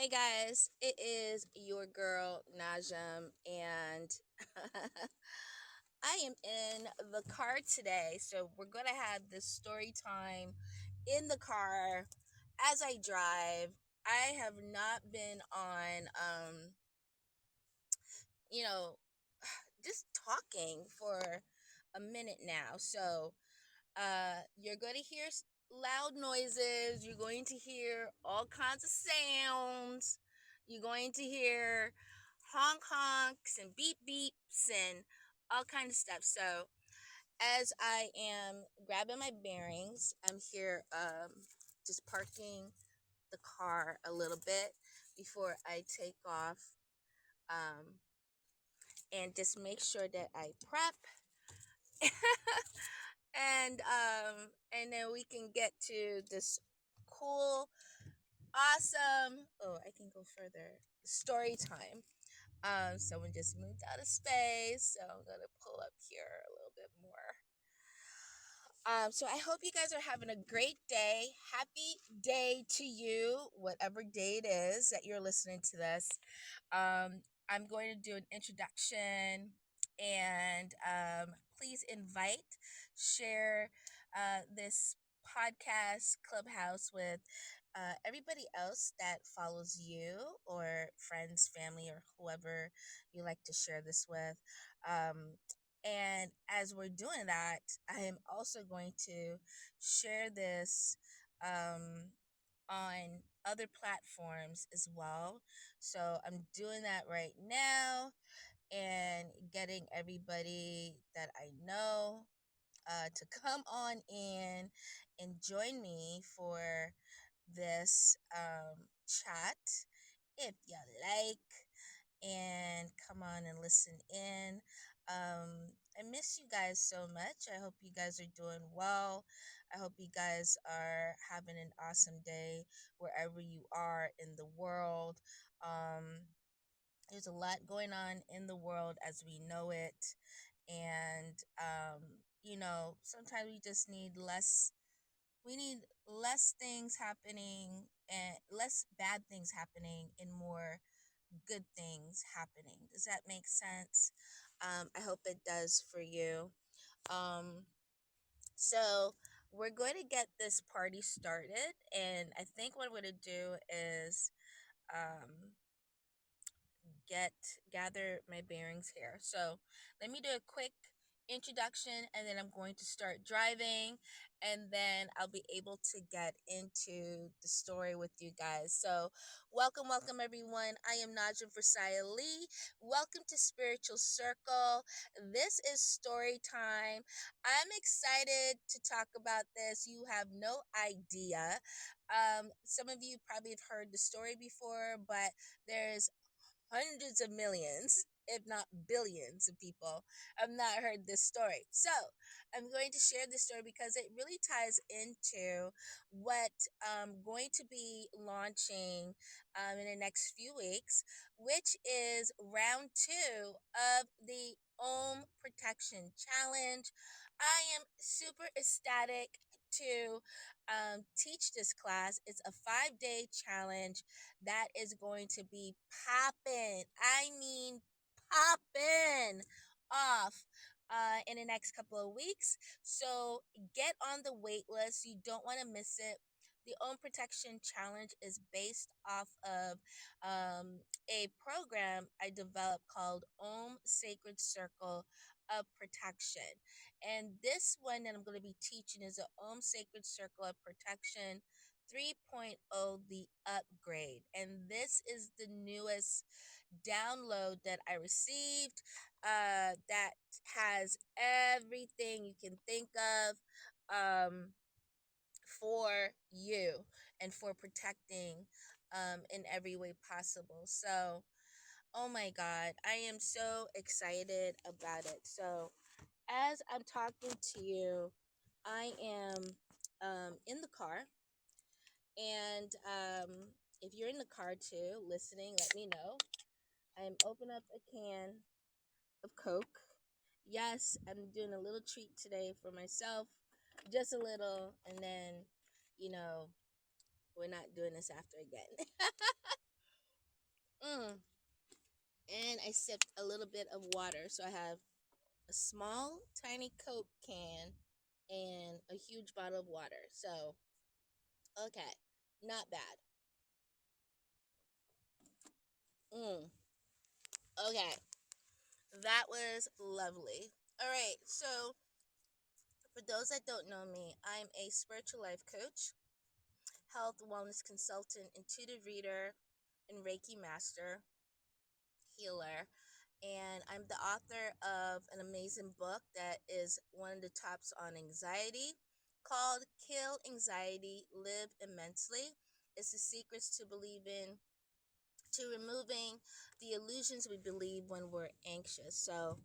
Hey guys, it is your girl Najam, and I am in the car today. So we're gonna have this story time in the car as I drive. I have not been on, you know, just talking for a minute now. So you're going to hear loud noises. You're going to hear all kinds of sounds. You're going to hear honk honks and beep beeps and all kinds of stuff. So as I am grabbing my bearings, I'm here just parking the car a little bit before I take off, um, and just make sure that I prep and then we can get to this cool, awesome, oh, I can go further, story time. Someone just moved out of space, so I'm gonna pull up here a little bit more. So I hope you guys are having a great day. Happy day to you, whatever day it is that you're listening to this. I'm going to do an introduction, and please invite, share this podcast clubhouse with everybody else that follows you, or friends, family, or whoever you like to share this with. And as we're doing that, I am also going to share this um, on other platforms as well. So I'm doing that right now and getting everybody that I know to come on in and join me for this chat if you like, and come on and listen in. I miss you guys so much. I hope you guys are doing well. I hope you guys are having an awesome day wherever you are in the world. There's a lot going on in the world as we know it. And, sometimes we just need less. We need less things happening and less bad things happening and more good things happening. Does that make sense? I hope it does for you. Um, so we're going to get this party started, and I think what I'm going to do is um, get gather my bearings here. So let me do a quick introduction, and then I'm going to start driving, and then I'll be able to get into the story with you guys. So welcome everyone. I am Najim Versaya Lee. Welcome to Spiritual Circle. This is story time. I'm excited to talk about this. You have no idea. Some of you probably have heard the story before, but there's hundreds of millions, if not billions, of people have not heard this story. So I'm going to share this story because it really ties into what I'm going to be launching in the next few weeks, which is round two of the Ohm Protection Challenge. I am super ecstatic to teach this class. It's a 5-day challenge that is going to be popping. I mean, popping off in the next couple of weeks. So get on the wait list. You don't want to miss it. The Own Protection Challenge is based off of a program I developed called Ohm Sacred Circle of Protection. And this one that I'm going to be teaching is the Ohm Sacred Circle of Protection 3.0, the upgrade. And this is the newest download that I received that has everything you can think of for you and for protecting in every way possible. So, oh my God, I am so excited about it. So, as I'm talking to you, I am in the car, and if you're in the car too, listening, let me know. I am opening up a can of Coke. Yes, I'm doing a little treat today for myself, just a little, and then, you know, we're not doing this after again. I sipped a little bit of water. So I have a small, tiny Coke can and a huge bottle of water. So, okay, not bad. Mm, okay, that was lovely. All right, so for those that don't know me, I'm a spiritual life coach, health wellness consultant, intuitive reader, and Reiki master healer. And I'm the author of an amazing book that is one of the tops on anxiety called Kill Anxiety, Live Immensely. It's the secrets to believing, to removing the illusions we believe when we're anxious. So,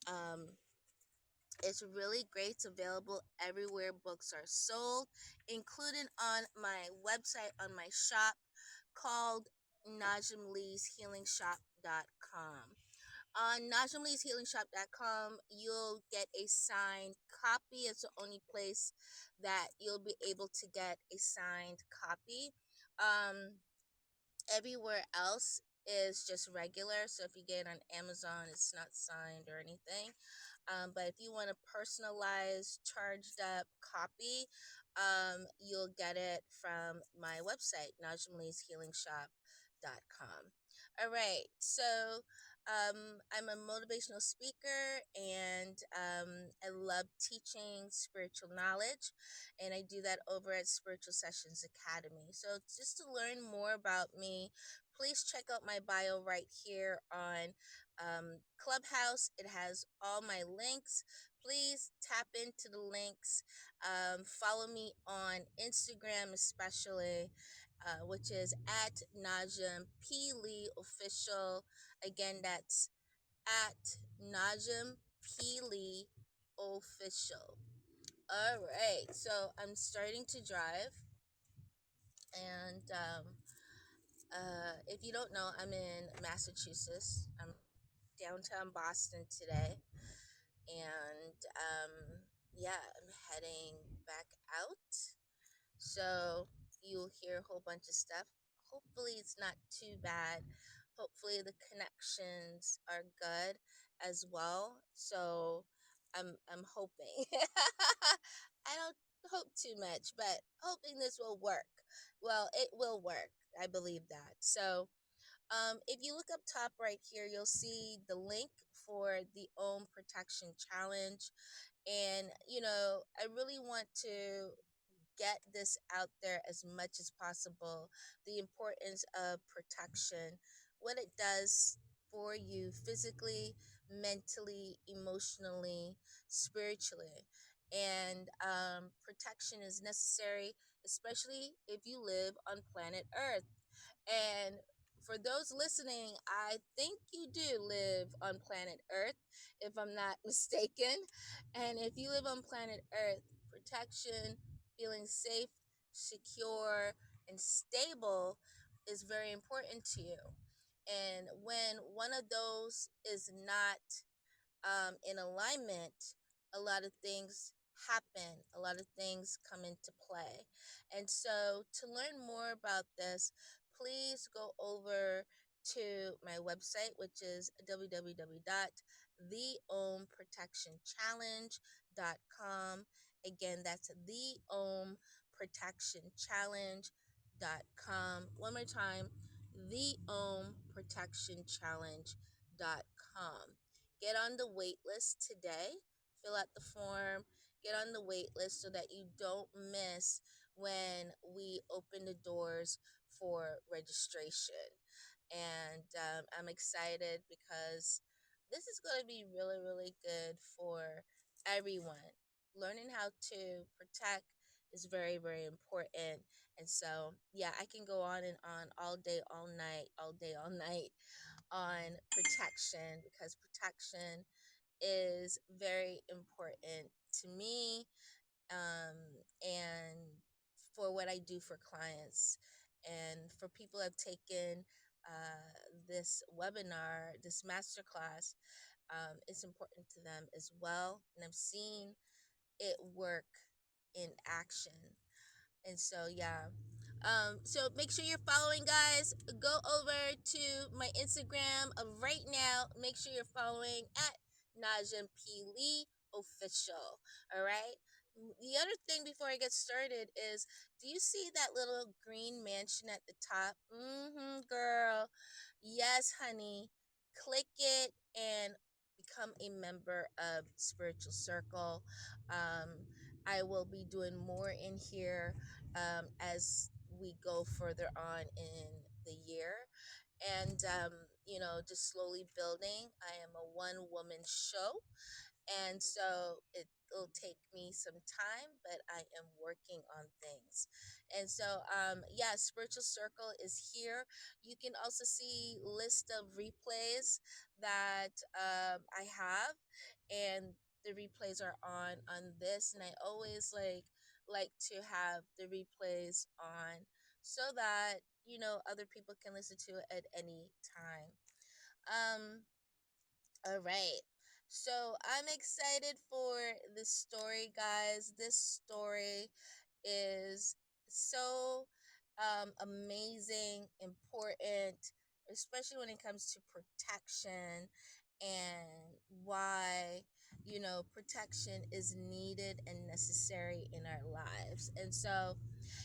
um, it's really great. It's available everywhere books are sold, including on my website, on my shop called najimleeshealingshop.com. On najimleeshealingshop.com, you'll get a signed copy. It's the only place that you'll be able to get a signed copy. Everywhere else is just regular. So if you get it on Amazon, it's not signed or anything. But if you want a personalized, charged up copy, you'll get it from my website, najimleeshealingshop.com. All right, so I'm a motivational speaker, and I love teaching spiritual knowledge, and I do that over at Spiritual Sessions Academy. So just to learn more about me, please check out my bio right here on Clubhouse. It has all my links. Please tap into the links. Follow me on Instagram, especially, which is at Najim P. Lee Official. Again, that's at Najim P. Lee Official. All right, so I'm starting to drive, and if you don't know, I'm in Massachusetts. I'm downtown Boston today, and yeah, I'm heading back out. So you'll hear a whole bunch of stuff. Hopefully, it's not too bad. Hopefully, the connections are good as well. So I'm hoping. I don't hope too much, but hoping this will work. Well, it will work. I believe that. So if you look up top right here, you'll see the link for the Ohm Protection Challenge. And, I really want to get this out there as much as possible, the importance of protection, what it does for you physically, mentally, emotionally, spiritually. And protection is necessary, especially if you live on planet Earth. And for those listening, I think you do live on planet Earth, if I'm not mistaken. And if you live on planet Earth, protection, feeling safe, secure, and stable is very important to you. And when one of those is not in alignment, a lot of things happen, a lot of things come into play. And so, to learn more about this, please go over to my website, which is www.theohmprotectionchallenge.com. Again, that's theohmprotectionchallenge.com. One more time, theohmprotectionchallenge.com. Get on the wait list today. Fill out the form. Get on the wait list so that you don't miss when we open the doors for registration. And I'm excited because this is going to be really, really good for everyone. Learning how to protect is very, very important. And so, yeah, I can go on and on all day, all night on protection, because protection is very important to me, and for what I do for clients and for people who have taken this webinar, this masterclass. It's important to them as well, and I've seen it work in action. And so, yeah, So make sure you're following, guys. Go over to my Instagram right now. Make sure you're following at Najim P. Lee Official. All right. The other thing before I get started is, do you see that little green mansion at the top? Girl. Yes, honey. Click it and become a member of Spiritual Circle. Um, I will be doing more in here as we go further on in the year. And, just slowly building. I am a one woman show. And so it'll take me some time, but I am working on things. And so, yeah, Spiritual Circle is here. You can also see list of replays that I have, and the replays are on this. And I always like to have the replays on so that other people can listen to it at any time. Um, all right. So I'm excited for this story, guys. This story is so amazing, important, especially when it comes to protection and why, protection is needed and necessary in our lives. And so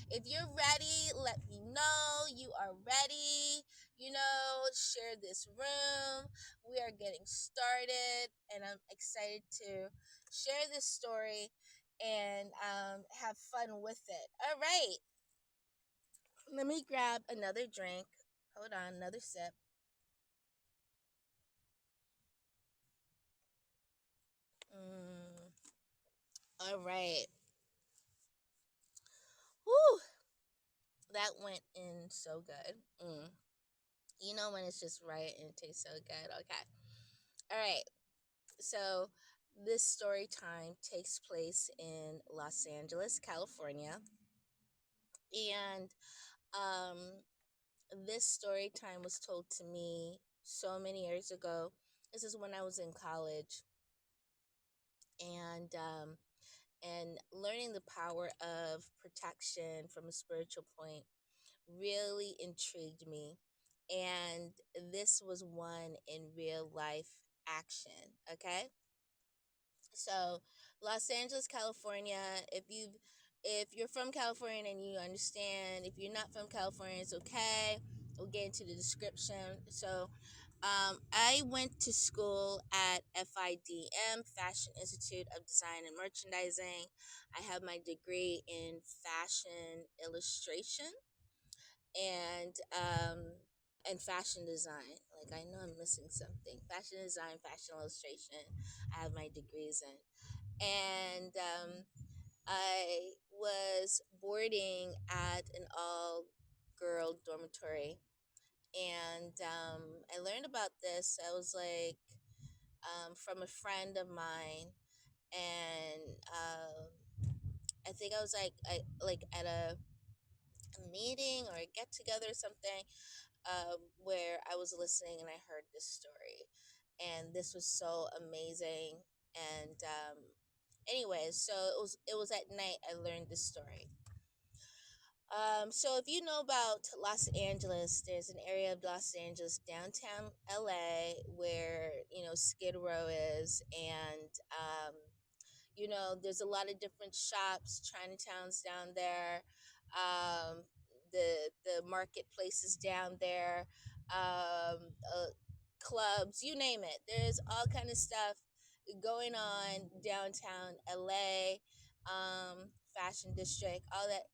if you're ready, let me know you are ready. Share this room. We are getting started, and I'm excited to share this story and have fun with it. All right, let me grab another drink. Hold on, another sip. Mm, all right. Whew, that went in so good. When it's just right and it tastes so good. Okay. All right. So, this story time takes place in Los Angeles, California. And um, this story time was told to me so many years ago. This is when I was in college. And learning the power of protection from a spiritual point really intrigued me. And this was one in real life action. Okay. So, Los Angeles, California. If you're from California and you understand, if you're not from California, it's okay. We'll get into the description. So, I went to school at FIDM, Fashion Institute of Design and Merchandising. I have my degree in fashion illustration and fashion design. Like, I know I'm missing something. Fashion design, fashion illustration. I have my degrees in, and I was boarding at an all girl dormitory. And I learned about this. I was like, from a friend of mine, and I think I was like at a meeting or a get together or something, where I was listening and I heard this story, and this was so amazing. And anyways, so it was at night I learned this story. So if you know about Los Angeles, there's an area of Los Angeles, downtown LA, where Skid Row is, and there's a lot of different shops. Chinatown's down there. Um, the marketplaces down there. Clubs, you name it. There's all kind of stuff going on downtown LA. Fashion district, all that.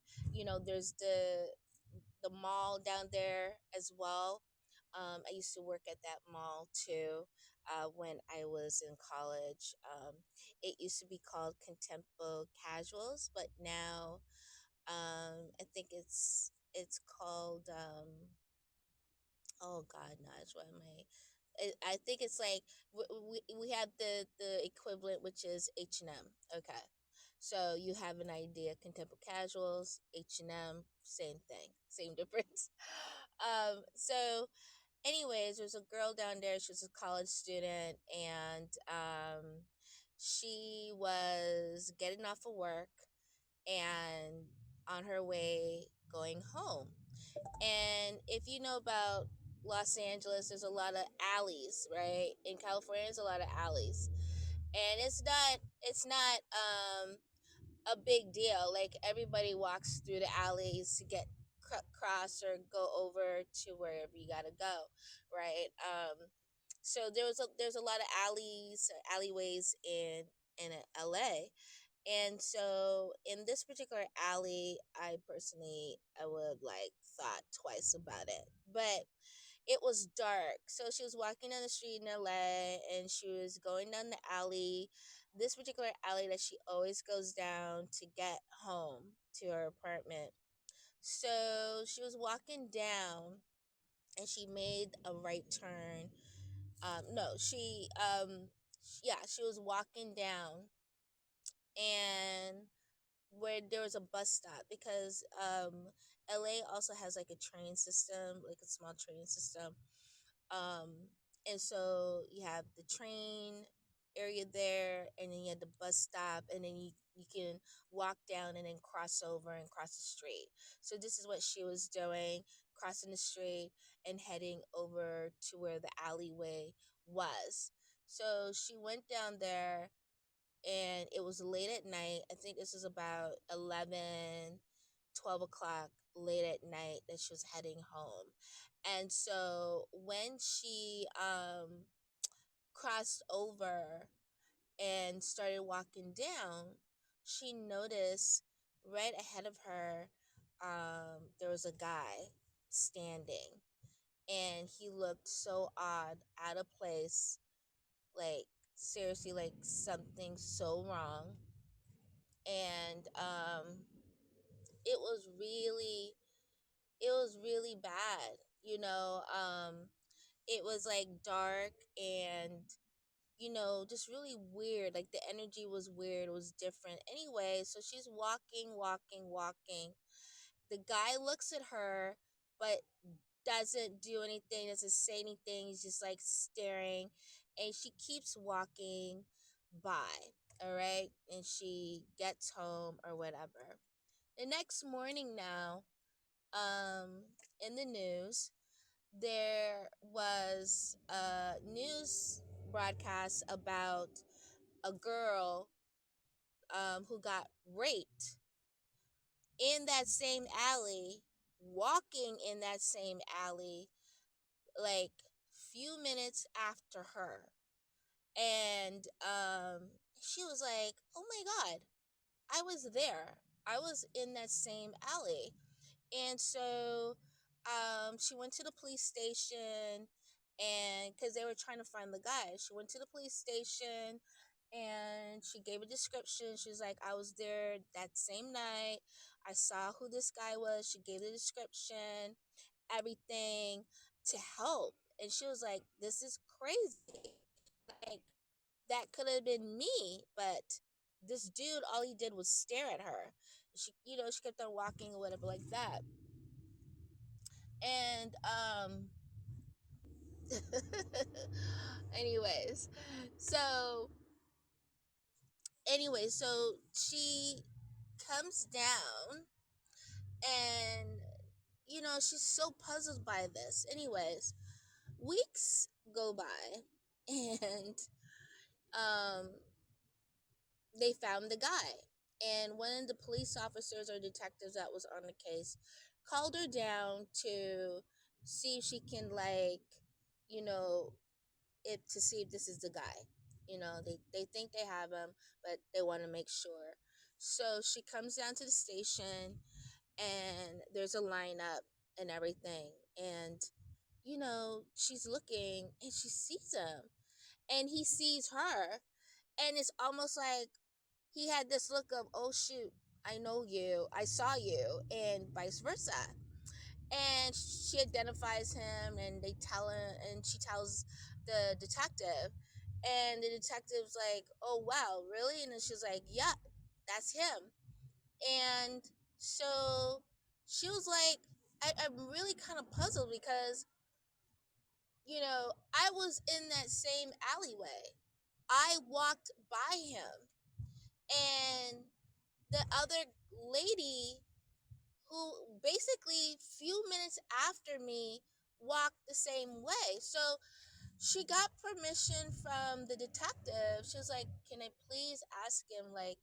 There's the mall down there as well. I used to work at that mall too, when I was in college. It used to be called Contempo Casuals, but now I think it's called oh God, Naj, what am I? I think it's like we have the equivalent, which is H&M. Okay, so you have an idea. Contempo Casuals, H&M, same thing, same difference. So anyways, there's a girl down there. She was a college student, and she was getting off of work and on her way. going home. And if you know about Los Angeles, there's a lot of alleys, right? In California, there's a lot of alleys, and it's not a big deal. Like everybody walks through the alleys to get cross or go over to wherever you gotta go, right? So there's a lot of alleyways in LA. And so in this particular alley, I would like thought twice about it. But it was dark. So she was walking down the street in LA and she was going down the alley, this particular alley that she always goes down to get home to her apartment. So she was walking down and she made a right turn. No, yeah, she was walking down and where there was a bus stop because LA also has like a train system, like a small train system. Um, and so you have the train area there, and then you have the bus stop, and then you can walk down and then cross over and cross the street. So this is what she was doing, crossing the street and heading over to where the alleyway was. So she went down there and it was late at night. I think this was about 11, 12 o'clock late at night that she was heading home. And so when she crossed over and started walking down, she noticed right ahead of her there was a guy standing. And he looked so odd, out of place, like seriously, like something so wrong. And it was really it was really bad, you know. It was like dark and just really weird. Like the energy was weird, it was different. Anyway, so she's walking. The guy looks at her but doesn't do anything, doesn't say anything. He's just like staring, and she keeps walking by. All right, and she gets home or whatever. The next morning now, in the news, there was a news broadcast about a girl who got raped in that same alley, walking in that same alley, like few minutes after her. And she was like, "Oh my God, I was there. I was in that same alley." And so she went to the police station, and because they were trying to find the guy, she went to the police station and she gave a description. She was like, "I was there that same night. I saw who this guy was." She gave the description, everything to help. And she was like, "This is crazy. Like, that could have been me, but this dude, all he did was stare at her." She kept on walking or whatever like that. And anyways, so so she comes down and she's so puzzled by this. Anyways, weeks go by and um they found the guy. And one of the police officers or detectives that was on the case called her down to see if she can, like, you know, to see if this is the guy. They think they have him, but they want to make sure. So she comes down to the station and there's a lineup and everything. And, she's looking and she sees him and he sees her. And it's almost like he had this look of, "Oh shoot, I know you, I saw you," and vice versa. And she identifies him, and she tells the detective, and the detective's like, "Oh wow, really?" And then she's like, "Yeah, that's him." And so she was like, I'm really kind of puzzled because I was in that same alleyway. I walked by him, and the other lady who basically few minutes after me walked the same way. So she got permission from the detective. She was like, "Can I please ask him, like,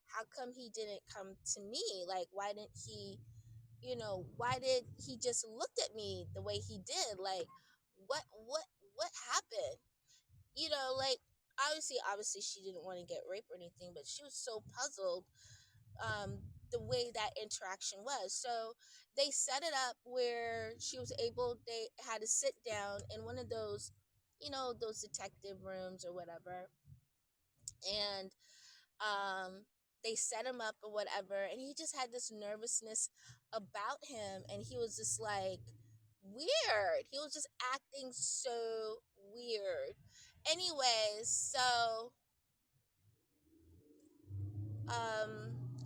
how come he didn't come to me? Like, why didn't he, why did he just looked at me the way he did? Like, what happened? Like, obviously she didn't want to get raped or anything, but she was so puzzled the way that interaction was. So they set it up where they had to sit down in one of those, those detective rooms or whatever. And they set him up or whatever. And he just had this nervousness about him. And he was just like weird. He was just acting so weird. Anyways, so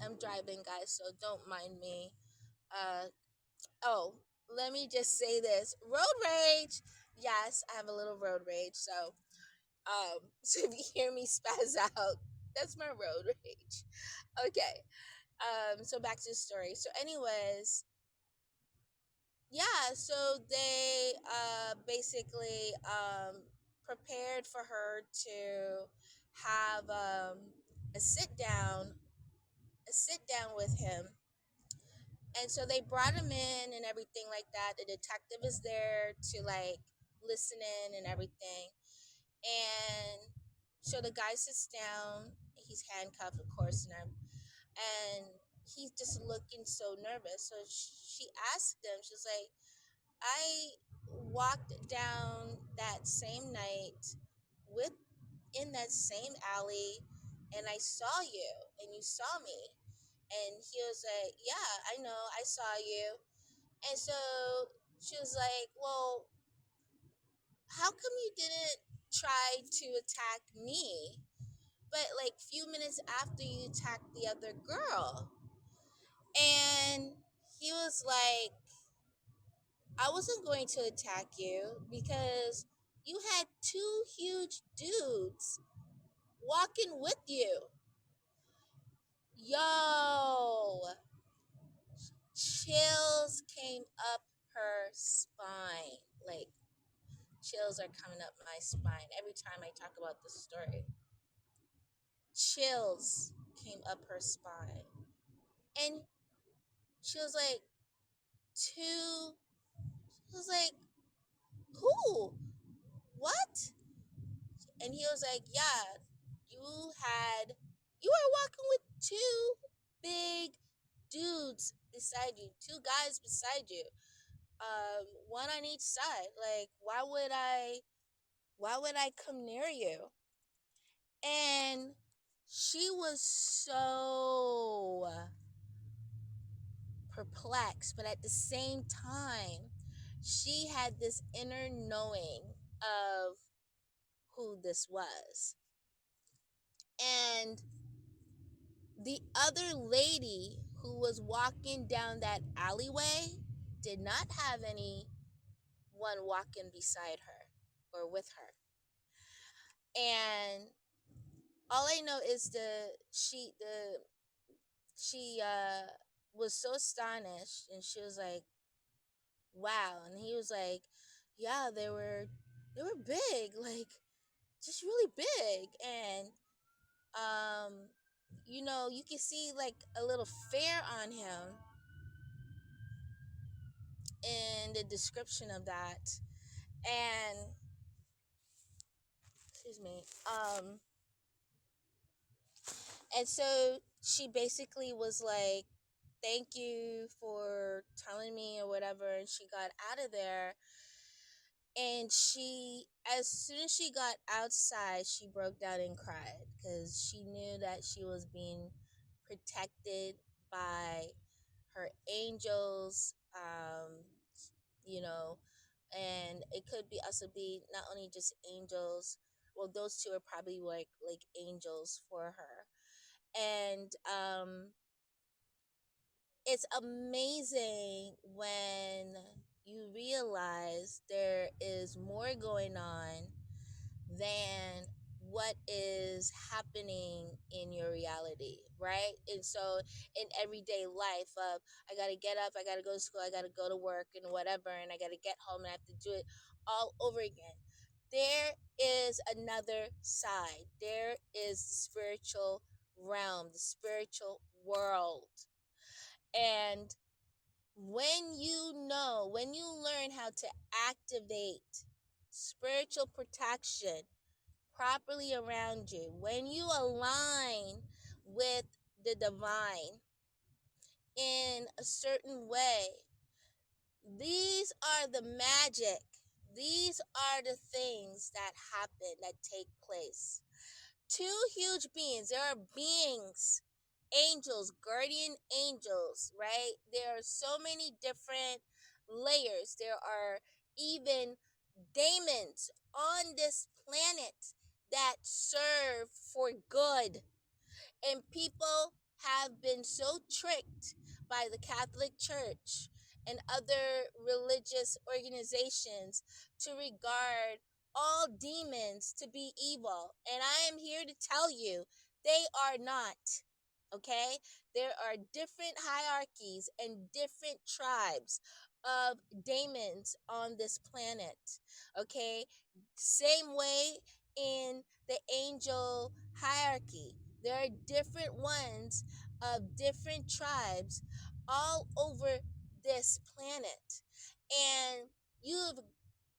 I'm driving, guys, so don't mind me. Oh, let me just say this. Road rage. Yes, I have a little road rage. So, so if you hear me spaz out, that's my road rage. Okay. So back to the story. So anyways, yeah, so they basically prepared for her to have a sit down with him. And so they brought him in and everything like that. The detective is there to like listen in and everything. And so the guy sits down. He's handcuffed, of course, and he's just looking so nervous. So she asked him. She's like, "I walked down that same night with in that same alley, and I saw you, and you saw me." And he was like, "Yeah, I know, I saw you." And so she was like, "Well, how come you didn't try to attack me? But like few minutes after you attacked the other girl." And he was like, "I wasn't going to attack you because you had two huge dudes walking with you." Yo, chills came up her spine. Like, chills are coming up my spine every time I talk about this story. Chills came up her spine. And she was like, "Two?" She was like, "Who? What?" And he was like, "Yeah, you were walking with two big dudes beside you, two guys beside you, one on each side. Like, why would I come near you?" And she was so perplexed, but at the same time, she had this inner knowing of who this was. And the other lady who was walking down that alleyway did not have anyone walking beside her or with her. And all I know is she was so astonished, and she was like, "Wow." And he was like, "Yeah, they were big, like just really big." And you can see like a little fear on him in the description of that. And excuse me. And so she basically was like, "Thank you for telling me," or whatever. And she got out of there. And as soon as she got outside, she broke down and cried because she knew that she was being protected by her angels, you know, and it could be also be not only just angels. Well, those two are probably like angels for her. And it's amazing when you realize there is more going on than what is happening in your reality, right? And so in everyday life of I got to get up, I got to go to school, I got to go to work and whatever, and I got to get home and I have to do it all over again. There is another side. There is the spiritual realm, the spiritual world. And when you learn how to activate spiritual protection properly around you, when you align with the divine in a certain way, these are the magic. These are the things that happen, that take place. Two huge beings. There are beings, angels, guardian angels, right? There are so many different layers. There are even demons on this planet that serve for good. And people have been so tricked by the Catholic Church and other religious organizations to regard all demons to be evil. And I am here to tell you, they are not. Okay? There are different hierarchies and different tribes of demons on this planet. Okay? Same way in the angel hierarchy. There are different ones of different tribes all over this planet. And you've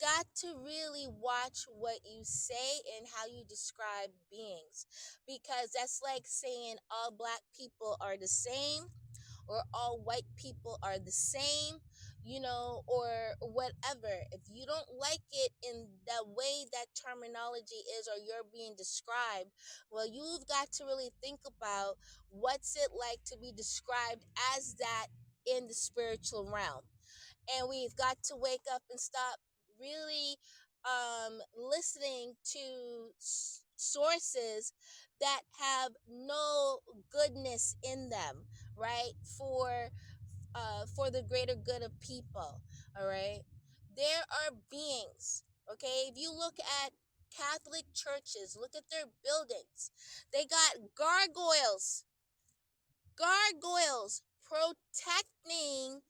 got to really watch what you say and how you describe beings, because that's like saying all black people are the same or all white people are the same, or whatever. If you don't like it in the way that terminology is or you're being described, well, you've got to really think about what's it like to be described as that in the spiritual realm. And we've got to wake up and stop really listening to sources that have no goodness in them, right? For the greater good of people. All right, there are beings. Okay, if you look at Catholic churches, look at their buildings. They got gargoyles protecting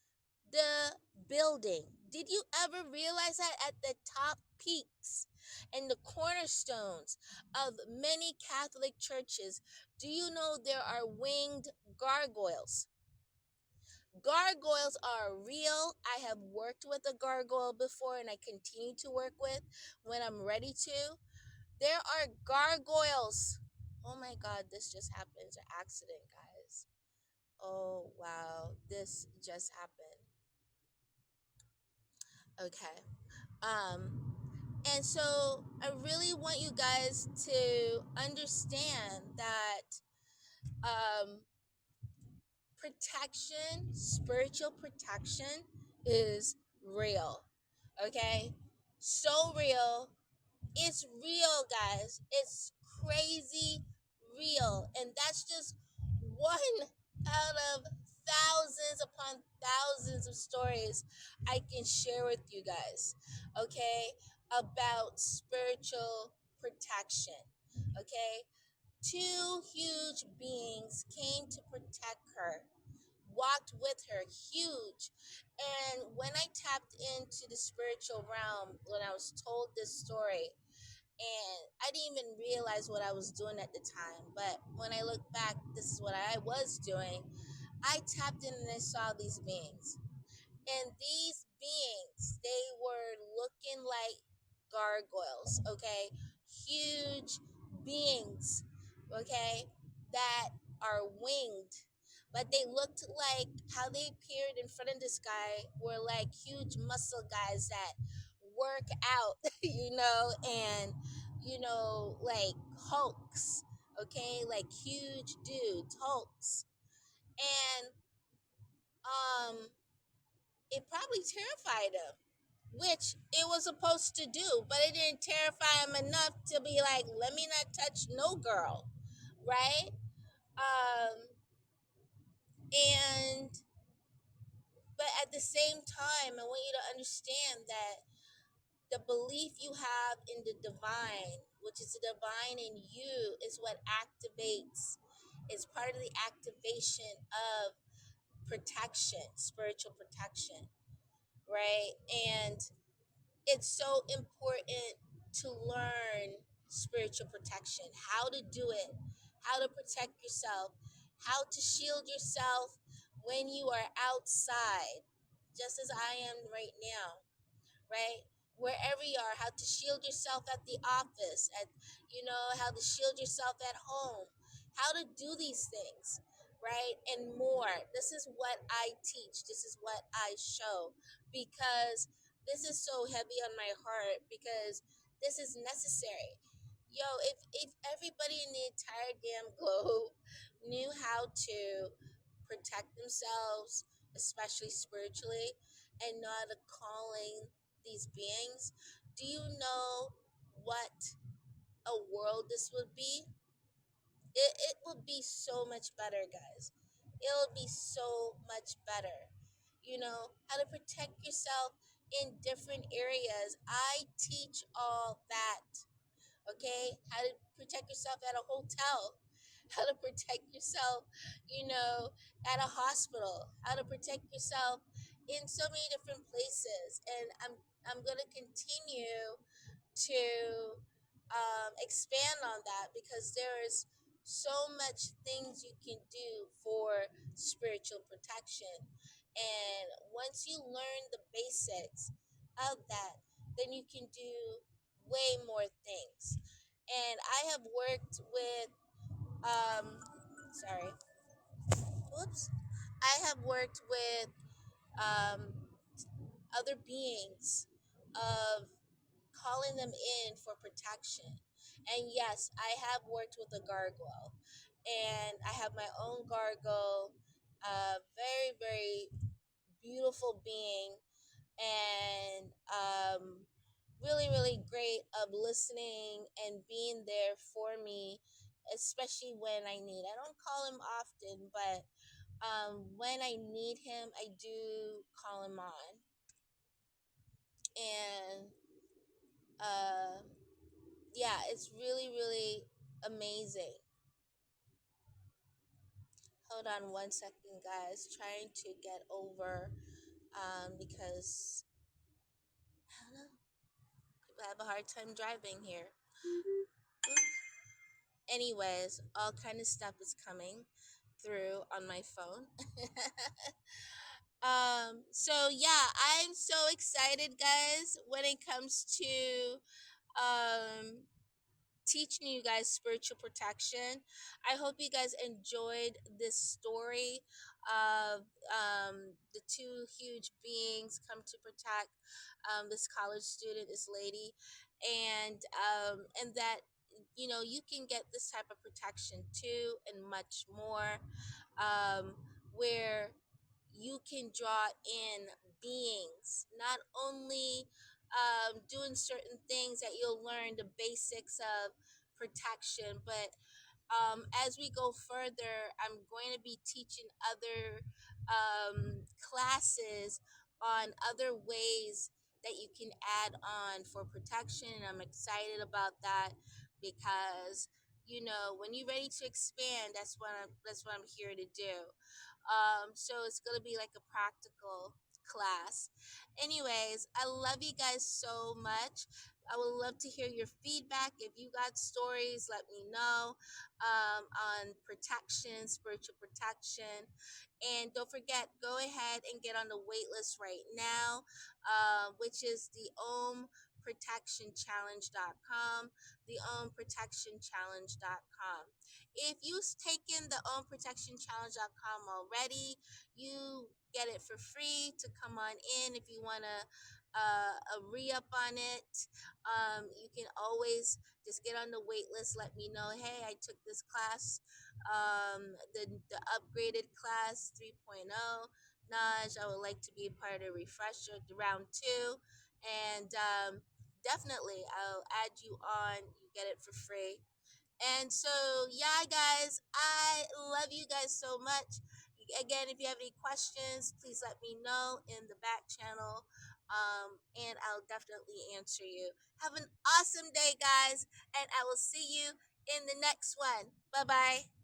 the building. Did you ever realize that at the top peaks and the cornerstones of many Catholic churches, do you know there are winged gargoyles? Gargoyles are real. I have worked with a gargoyle before and I continue to work with when I'm ready to. There are gargoyles. Oh my God, this just happened. It's an accident, guys. Oh wow, this just happened. Okay. Um, and so I really want you guys to understand that um, protection, spiritual protection, is real. Okay? So real. It's real, guys. It's crazy real. And that's just one out of thousands upon thousands of stories I can share with you guys, okay, about spiritual protection. Okay? Two huge beings came to protect her, walked with her, huge. And when I tapped into the spiritual realm, when I was told this story, and I didn't even realize what I was doing at the time, but when I look back, this is what I was doing. I tapped in and I saw these beings. And these beings, they were looking like gargoyles, okay? Huge beings, okay, that are winged. But they looked like how they appeared in front of this guy were like huge muscle guys that work out, and, like hulks, okay? Like huge dudes, hulks. And um it probably terrified him, which it was supposed to do, but it didn't terrify him enough to be like, let me not touch no girl, right? Um, and, but at the same time, I want you to understand that The belief you have in the divine, which is the divine in you, is what activates, is part of the activation of protection, spiritual protection, right? And it's so important to learn spiritual protection, how to do it, how to protect yourself, how to shield yourself when you are outside, just as I am right now, right? Wherever you are, how to shield yourself at the office, at how to shield yourself at home, how to do these things, right? And more. This is what I teach. This is what I show because this is so heavy on my heart because this is necessary. Yo, if everybody in the entire damn globe knew how to protect themselves, especially spiritually, and not a calling these beings, do you know what a world this would be? It would be so much better, guys. It would be so much better. How to protect yourself in different areas. I teach all that. Okay? How to protect yourself at a hotel, how to protect yourself, at a hospital, how to protect yourself in so many different places. And I'm gonna continue to expand on that because there is so much things you can do for spiritual protection. And once you learn the basics of that, then you can do way more things. And I have worked with, sorry, oops, I have worked with um, other beings of calling them in for protection. And yes, I have worked with a gargoyle, and I have my own gargoyle, a very, very beautiful being, and really, really great of listening and being there for me, especially when I need. I don't call him often, but when I need him, I do call him on. And uh, yeah, it's really, really amazing. Hold on one second, guys. Trying to get over because I don't know. People have a hard time driving here. Anyways, all kind of stuff is coming through on my phone. So yeah, I'm so excited, guys, when it comes to um teaching you guys spiritual protection. I hope you guys enjoyed this story of the two huge beings come to protect this college student, this lady, and that you can get this type of protection too, and much more, um, where you can draw in beings, not only doing certain things that you'll learn the basics of protection, but as we go further, I'm going to be teaching other classes on other ways that you can add on for protection. And I'm excited about that because when you're ready to expand, that's what I'm here to do. So it's gonna be like a practical class. Anyways, I love you guys so much. I would love to hear your feedback. If you got stories, let me know on protection, spiritual protection. And don't forget, go ahead and get on the wait list right now, which is the OhmProtectionChallenge.com, the OhmProtectionChallenge.com. If you've taken the OhmProtectionChallenge.com already, you get it for free to come on in. If you want to re-up on it, you can always just get on the wait list. Let me know, hey, I took this class, the upgraded class 3.0. Naj, I would like to be a part of the refresher round two. And definitely, I'll add you on. You get it for free. And so, yeah, guys, I love you guys so much. Again, if you have any questions, please let me know in the back channel And I'll definitely answer you. Have an awesome day, guys, and I will see you in the next one. Bye bye.